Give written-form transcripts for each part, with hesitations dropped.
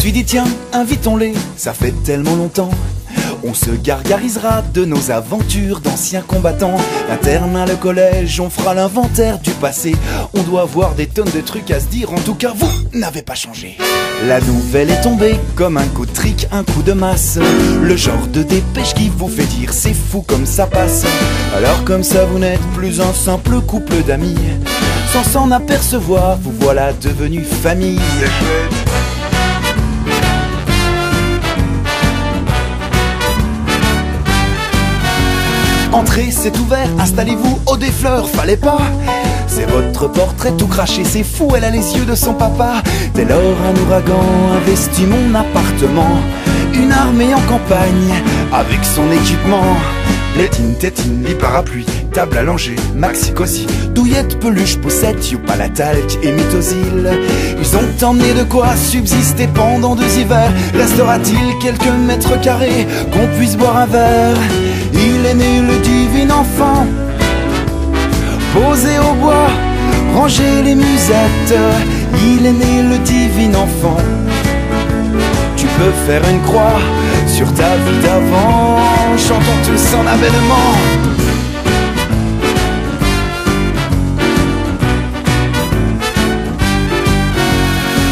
suis dit tiens, invitons-les, ça fait tellement longtemps. On se gargarisera de nos aventures d'anciens combattants. L'internat, le collège, on fera l'inventaire du passé. On doit avoir des tonnes de trucs à se dire, en tout cas vous n'avez pas changé. La nouvelle est tombée comme un coup de trick, un coup de masse. Le genre de dépêche qui vous fait dire c'est fou comme ça passe. Alors comme ça vous n'êtes plus un simple couple d'amis. Sans s'en apercevoir, vous voilà devenus famille. Entrez, c'est ouvert, installez-vous, eau des fleurs, fallait pas. C'est votre portrait tout craché, c'est fou, elle a les yeux de son papa. Dès lors un ouragan investit mon appartement. Une armée en campagne, avec son équipement. Létine, tétine, lit parapluie, table à langer, maxi cosy, douillette, peluche, poussette, youpa la talc et mythosil. Ils ont emmené de quoi subsister pendant 2 hivers. Restera-t-il quelques mètres carrés qu'on puisse boire un verre? Il est né le divin enfant, posé au bois, ranger les musettes. Il est né le divin enfant. Tu peux faire une croix sur ta vie d'avant. Chantons tous en avènement.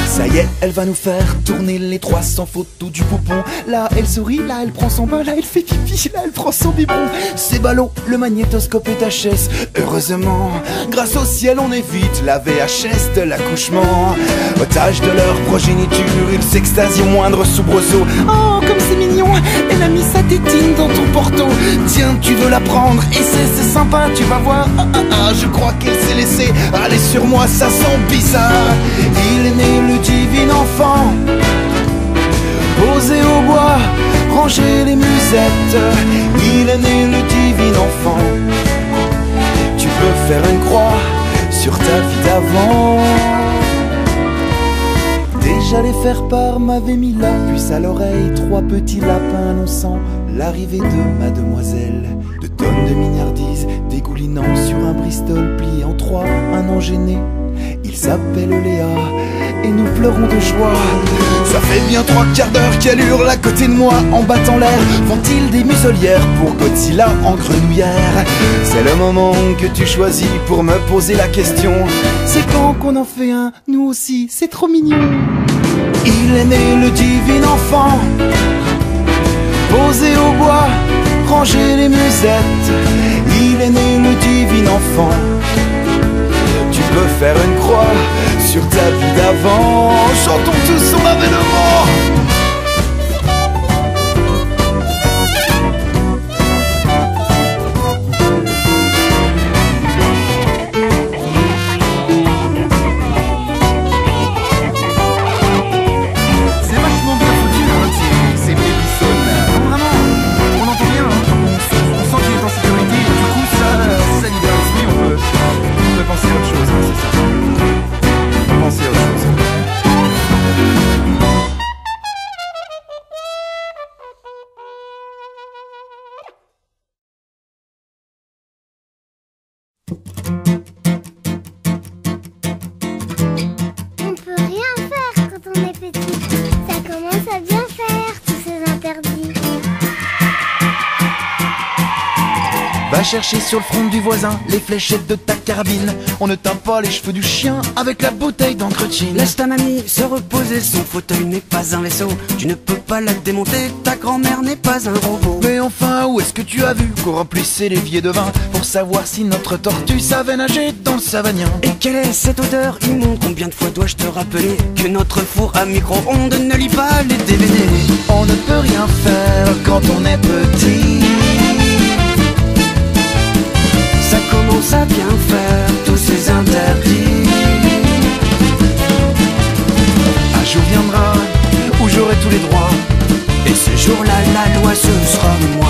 Ça y est, elle va nous faire tourner les 300 photos du poupon. Là, elle sourit, là, elle prend son bain, là, elle fait pipi, là, elle prend son biberon. C'est ballot, le magnétoscope est HS. Heureusement, grâce au ciel, on évite la VHS de l'accouchement. Otages de leur progéniture, ils s'extasient au moindre soubresaut. Oh, comme c'est mignon, elle a mis sa tétine dans ton porto. Tiens, tu veux la prendre, et c'est sympa, tu vas voir. Je crois qu'elle s'est laissée aller sur moi, ça sent bizarre. Il est né le divin enfant, posé au bois, ranger les musettes. Il est né le divin enfant. Tu peux faire une croix sur ta vie d'avant. Déjà les faire-part m'avaient mis la puce à l'oreille. 3 petits lapins annonçant l'arrivée de mademoiselle. 2 tonnes de mignardise dégoulinant sur un Bristol plié en 3. Un an gêné, il s'appelle Léa et nous pleurons de joie. Ça fait bien 3 quarts d'heure qu'elle hurle à côté de moi en battant l'air. Font-ils des muselières pour Godzilla en grenouillère? C'est le moment que tu choisis pour me poser la question. C'est quand qu'on en fait un, nous aussi, c'est trop mignon. Il est né le divin enfant, posé au bois, ranger les musettes. Il est né le divin enfant. Tu peux faire une croix sur ta vie d'avant. Chantons tous son avènement. On peut rien faire quand on est petit. Ça commence à bien faire, tous ces interdits. Va chercher sur le front du voisin les fléchettes de ta carabine. On ne teint pas les cheveux du chien avec la bouteille d'entretien. Laisse ta mamie se reposer, son fauteuil n'est pas un vaisseau. Tu ne peux pas la démonter, ta grand-mère n'est pas un robot. Mais enfin, où est-ce que tu as vu qu'on remplissait l'évier de vin pour savoir si notre tortue savait nager dans le Savagnin? Et quelle est cette odeur immonde? Combien de fois dois-je te rappeler que notre four à micro-ondes ne lit pas les DVD? On ne peut rien faire quand on est petit. Ça commence à bien faire, tous ces interdits. Un jour viendra où j'aurai tous les droits. Et ce jour-là, la loi, ce sera moi.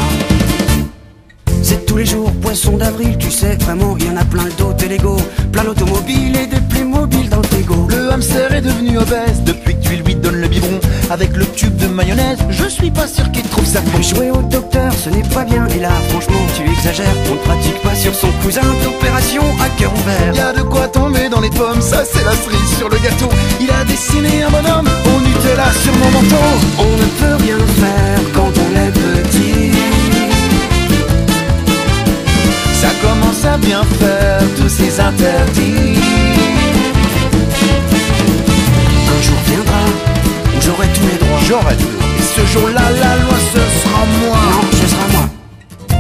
C'est tous les jours, poisson d'avril, tu sais, vraiment, il y en a plein le dos des Lego. Plein d'automobiles et des plus mobiles dans le frigo. Le hamster est devenu obèse depuis que tu lui donnes le biberon avec le tube de mayonnaise. Je suis pas sûr qu'il trouve ça bon. Jouer au docteur, ce n'est pas bien. Et là, franchement, tu exagères. On ne pratique pas sur son cousin d'opération à cœur ouvert. Y a de quoi tomber dans les pommes, ça c'est la cerise sur le gâteau. Il a dessiné un bonhomme au Nutella sur mon manteau. j'aurai tous les droits. J'aurai tout. Et ce jour-là, la loi, ce sera moi. Non, ce sera moi.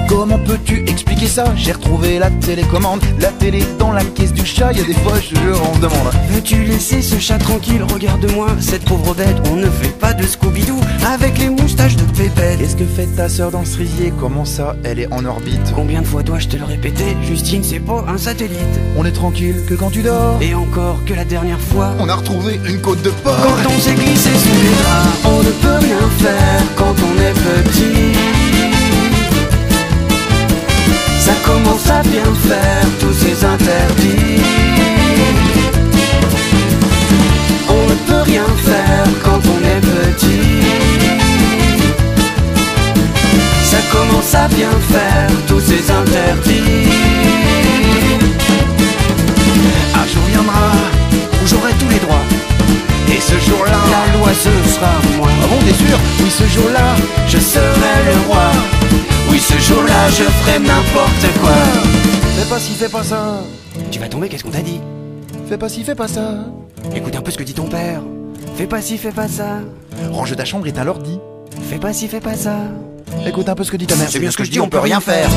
Comment peux-tu expliquer ça? J'ai retrouvé la télécommande, la télé dans la caisse du chat. Y a des fois, je te jure, on se demande. Veux-tu laisser ce chat tranquille? Regarde-moi, cette pauvre bête. On ne fait pas de Scooby-Doo avec les moustaches de Pépette. Qu'est-ce que fait ta sœur dans le cerisier? Comment ça, elle est en orbite? Combien de fois dois-je te le répéter? Justine, c'est pas un satellite. On est tranquille que quand tu dors. Et encore que la dernière fois, On a retrouvé une côte de porc. quand on s'est glissé sous les draps, on ne peut rien faire quand on est petit. Ça commence à bien faire tous ces interdits. On ne peut rien faire quand on est petit. Ça commence à bien faire tous ces interdits. Un jour viendra où j'aurai tous les droits. Et ce jour-là, La loi ce sera moi. ah bon, t'es sûr? Oui, ce jour-là, Je serai le roi. Oui, ce jour-là, je ferai n'importe quoi. fais pas ci, fais pas ça. Tu vas tomber, qu'est-ce qu'on t'a dit? Fais pas ci, fais pas ça. Écoute un peu ce que dit ton père. Fais pas ci, fais pas ça. Range ta chambre et ta l'ordi. Fais pas ci, fais pas ça. Écoute un peu ce que dit ta mère. C'est bien ce que je dis, on peut rien faire.